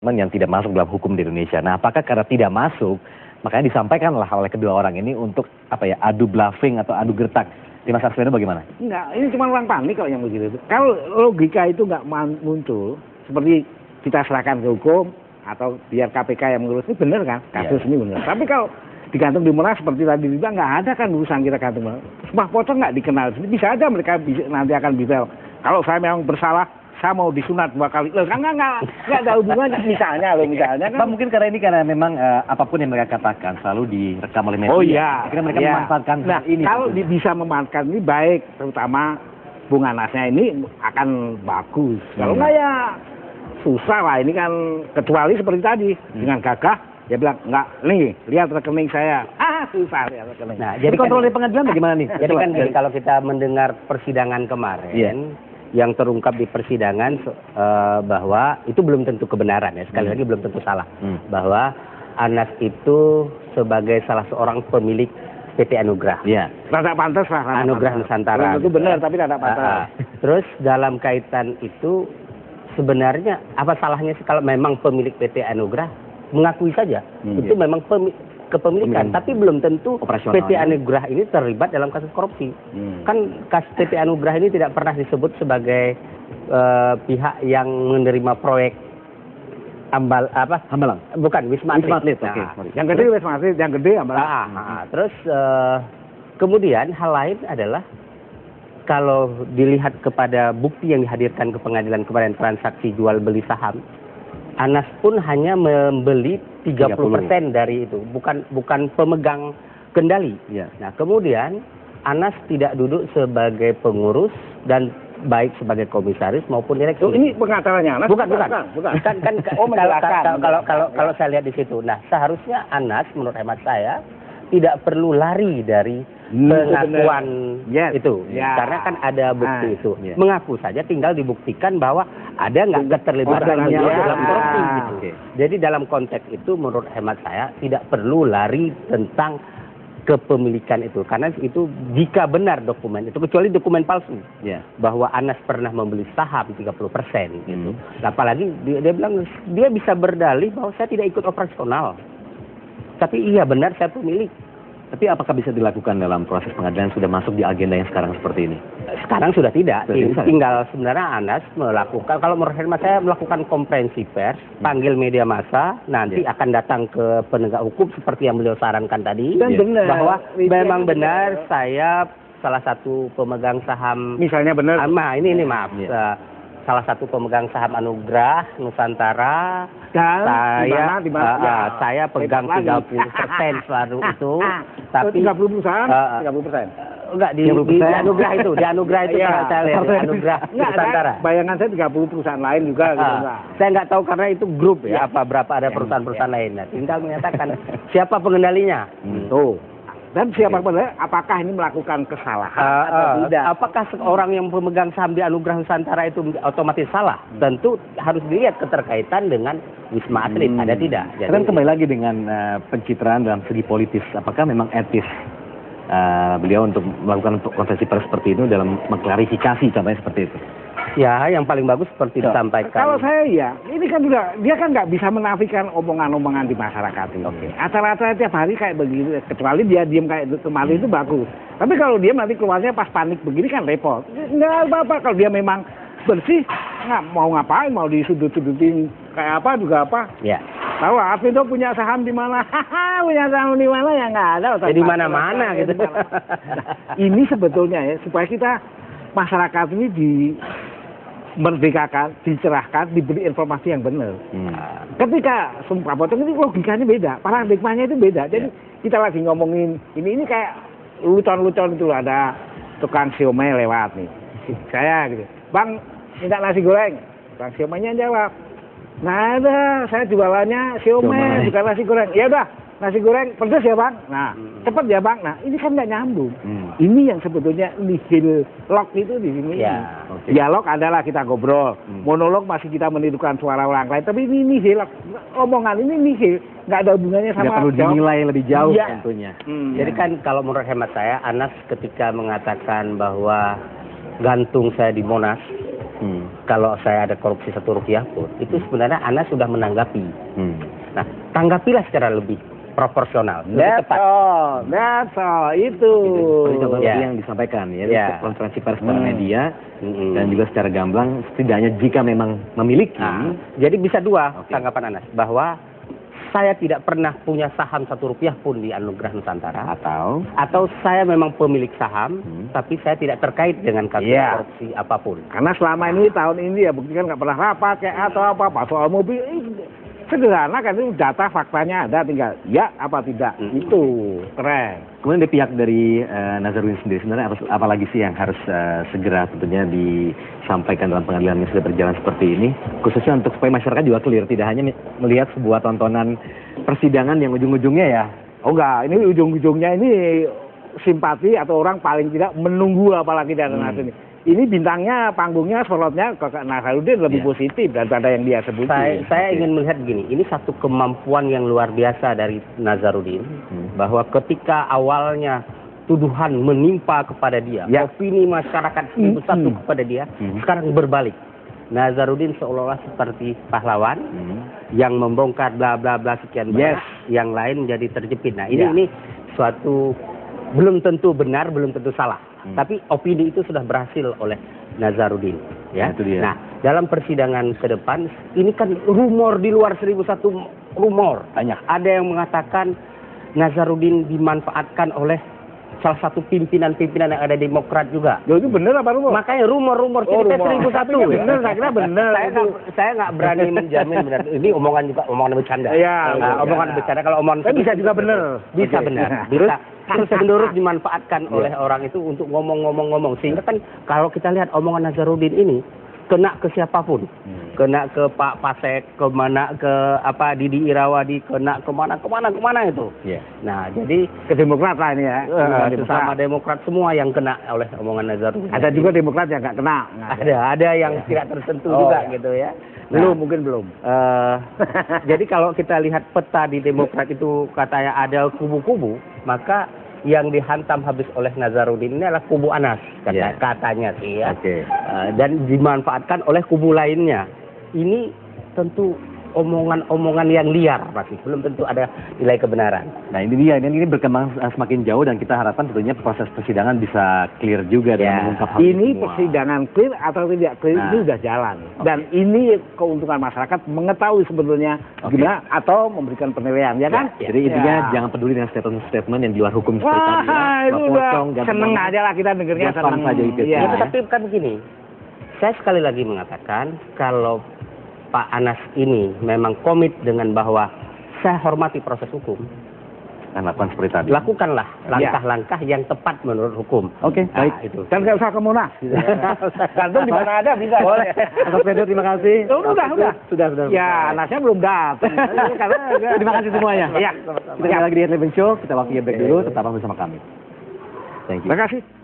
statement yang tidak masuk dalam hukum di Indonesia. Nah, apakah karena tidak masuk, makanya disampaikanlah oleh kedua orang ini untuk adu bluffing atau adu gertak? Di Mas Arswendo bagaimana? Enggak, ini cuma orang panik kalau yang begitu. Kalau logika itu nggak muncul, seperti kita serahkan ke hukum atau biar KPK yang mengurus, ini benar kan? Kasus ini benar. Tapi kalau digantung di Monas seperti tadi juga nggak ada kan urusan kita gantung. Sumpah pocong nggak dikenal. Bisa aja mereka nanti akan bisa. Kalau saya memang bersalah, saya mau disunat 2 kali. Loh, kan nggak ada hubungannya. Misalnya kan. Mungkin karena memang apapun yang mereka katakan selalu direkam oleh media. Oh iya. Akhirnya mereka memanfaatkan ini. Kalau bisa memanfaatkan ini baik, terutama Bung Anasnya ini akan bagus. Kalau nggak ya susah lah. Ini kan kecuali seperti tadi dengan gagah. Dia bilang, enggak, nih, lihat rekening saya. Susah lihat rekening. Nah, jadi kontrol di pengadilan bagaimana nih? Jadi kan kalau kita mendengar persidangan kemarin, yang terungkap di persidangan bahwa itu belum tentu kebenaran ya, sekali lagi belum tentu salah. Bahwa Anas itu sebagai salah seorang pemilik PT Anugrah. Iya. Tidak pantas lah. Anugrah Nusantara. Itu benar, tapi tidak pantas. Terus dalam kaitan itu, sebenarnya apa salahnya sih kalau memang pemilik PT Anugrah mengakui saja itu memang kepemilikan, tapi belum tentu PT Anugrah ini terlibat dalam kasus korupsi. Kan kasus PT Anugrah ini tidak pernah disebut sebagai pihak yang menerima proyek Hambalang. Bukan, Wisma Atlet. Yang gede Wisma Atlet, yang gede Hambalang. Terus kemudian hal lain adalah kalau dilihat kepada bukti yang dihadirkan ke pengadilan kemarin transaksi jual beli saham, Anas pun hanya membeli 30% dari itu, bukan pemegang kendali. Nah, kemudian Anas tidak duduk sebagai pengurus dan baik sebagai komisaris maupun direktur. Ini pengacaranya Anas? Bukan. Kalau saya lihat di situ. Nah, seharusnya Anas menurut hemat saya tidak perlu lari dari pengakuan itu, karena kan ada bukti itu. Mengaku saja, tinggal dibuktikan bahwa ada nggak keterlibatannya dalam korupsi gitu. Jadi dalam konteks itu menurut hemat saya tidak perlu lari tentang kepemilikan itu, karena itu jika benar dokumen itu, kecuali dokumen palsu bahwa Anas pernah membeli saham 30% gitu. Apalagi dia bilang dia bisa berdalih bahwa saya tidak ikut operasional, tapi iya benar saya pemilik. Tapi apakah bisa dilakukan dalam proses pengadilan sudah masuk di agenda yang sekarang seperti ini? Sekarang sudah tidak. Tinggal sebenarnya Anas melakukan, kalau menurut hemat saya melakukan konferensi pers, panggil media massa, nanti akan datang ke penegak hukum seperti yang beliau sarankan tadi. Dan benar. Bahwa memang benar saya salah satu pemegang saham. Misalnya benar. Ini maaf. Salah satu pemegang saham Anugrah Nusantara. Saya pegang 30% selalu itu. Tapi 30 perusahaan, 30%. Enggak, di Anugrah itu saya lihat Anugrah Nusantara. Bayangan saya 30 perusahaan lain juga. Saya nggak tahu karena itu grup berapa ada perusahaan-perusahaan lain. Nah, tinggal menyatakan siapa pengendalinya. Tuh. Dan siapa benar, apakah ini melakukan kesalahan atau tidak? Apakah seorang yang pemegang saham di Anugrah Nusantara itu otomatis salah? Tentu harus dilihat keterkaitan dengan Wisma Atlet, ada tidak? Jadi, kan kembali lagi dengan pencitraan dalam segi politis, apakah memang etis beliau untuk melakukan konferensi pers seperti itu dalam mengklarifikasi contohnya seperti itu? Ya, yang paling bagus seperti disampaikan. Kalau saya ini kan juga dia kan nggak bisa menafikan omongan-omongan di masyarakat ini. Acara-acara tiap hari kayak begitu, kecuali dia diem kayak kemarin itu bagus. Tapi kalau dia nanti keluarnya pas panik begini kan repot. Nggak apa-apa kalau dia memang bersih, nggak mau ngapain, mau disudut-sudutin kayak apa juga apa. Tahu Arswendo punya saham di mana? Punya saham di mana ya nggak ada. Jadi mana-mana gitu. Ini sebetulnya ya supaya kita masyarakat ini merdekakan, dicerahkan, diberi informasi yang benar. Ketika sumpah potong ini logikanya beda, paradigmanya itu beda. Jadi kita lagi ngomongin ini kayak lucu-lucu itu ada tukang siomay lewat nih. Saya gitu, Bang minta nasi goreng. Tukang siomaynya jawab, nah ada, saya jualannya siomay bukan nasi goreng. Ya udah, nasi goreng pedas ya Bang. Nah, cepat ya Bang. Nah, ini kan nggak nyambung. Ini yang sebetulnya nihil log itu di sini. Dialog adalah kita ngobrol. Monolog masih kita menirukan suara orang lain. Tapi ini nihil, omongan ini nihil. Nggak ada hubungannya sama. Nggak perlu dinilai lebih jauh tentunya. Jadi kan kalau menurut hemat saya, Anas ketika mengatakan bahwa gantung saya di Monas, kalau saya ada korupsi 1 rupiah pun, itu sebenarnya Anas sudah menanggapi. Nah, tanggapilah secara lebih proporsional, lebih tepat. That's all. Itu. Yang disampaikan ya, konferensi pers pada media dan juga secara gamblang, setidaknya jika memang memiliki. Jadi bisa 2 tanggapan Anas, bahwa saya tidak pernah punya saham 1 rupiah pun di Anugerah Nusantara, atau saya memang pemilik saham, tapi saya tidak terkait dengan kasus korupsi apapun. Karena selama ini tahun ini ya buktikan nggak pernah rapat kayak atau apa soal mobil. Sederhana kan, itu data faktanya ada, tinggal ya apa tidak. Itu keren. Kemudian dari pihak dari Nazarudin sendiri sebenarnya apa lagi sih yang harus segera tentunya disampaikan dalam pengadilan yang sudah berjalan seperti ini, khususnya untuk supaya masyarakat juga clear, tidak hanya melihat sebuah tontonan persidangan yang ujung-ujungnya ya. Oh enggak, ini ujung-ujungnya ini simpati atau orang paling tidak menunggu apalagi dari Nazarudin. Ini bintangnya, panggungnya, sorotnya ke Nazarudin lebih positif daripada yang dia sebutin. Saya ingin melihat begini, ini satu kemampuan yang luar biasa dari Nazarudin, bahwa ketika awalnya tuduhan menimpa kepada dia, opini masyarakat 1001 kepada dia, sekarang berbalik. Nazarudin seolah-olah seperti pahlawan yang membongkar bla bla bla sekian banyak, yang lain menjadi terjepit. Nah, ini suatu belum tentu benar, belum tentu salah. Tapi opini itu sudah berhasil oleh Nazarudin. Ya. Nah, dalam persidangan ke depan, ini kan rumor di luar 1001 rumor. Banyak. Ada yang mengatakan Nazarudin dimanfaatkan oleh salah satu pimpinan-pimpinan yang ada Demokrat juga. Itu benar apa rumor? Makanya rumor-rumor cerita 1001. Benar, saya kira benar. Saya nggak berani menjamin benar. Ini omongan bercanda. Omongan bercanda. Kalau omongan bisa juga benar. Bisa benar. Bisa terus-menerus dimanfaatkan oleh orang itu untuk ngomong. Sehingga kan kalau kita lihat omongan Nazarudin ini kena ke siapapun. Kena ke Pak Pasek, kemana ke Didi Irawadi, kena kemana itu. Nah, jadi ke Demokrat lah ini ya. Sesama Demokrat semua yang kena oleh omongan Nazarudin. Ada juga Demokrat yang nggak kena. Ada yang tidak tersentuh juga gitu ya. Mungkin belum. Jadi kalau kita lihat peta di Demokrat itu katanya ada kubu-kubu, maka yang dihantam habis oleh Nazarudin ini adalah kubu Anas, katanya sih ya. Dan dimanfaatkan oleh kubu lainnya. Ini tentu omongan-omongan yang liar masih, belum tentu ada nilai kebenaran. Nah ini dia, ini berkembang semakin jauh dan kita harapkan tentunya proses persidangan bisa clear juga dalam mengungkap hal ini semua. Persidangan clear atau tidak clear itu sudah jalan. Dan ini keuntungan masyarakat mengetahui sebetulnya gimana atau memberikan penilaian, ya kan? Jadi intinya jangan peduli dengan statement-statement yang di luar hukum seperti tadi. Itu udah seneng aja lah kita dengernya, seneng saja itu. Tapi kan begini, saya sekali lagi mengatakan kalau Pak Anas ini memang komit dengan bahwa saya hormati proses hukum, lakukan seperti tadi. Lakukanlah langkah-langkah yang tepat menurut hukum. Baik. Itu. Dan nggak usah ke Monas. Gantung di mana ada bisa. Boleh. Mas Pedro, terima kasih. Sudah. Ya, Anasnya belum datang. Terima kasih semuanya. Iya. Kita kembali lagi di Headline Show. Kita waktunya break dulu. Tetap bersama kami. Thank you. Terima kasih.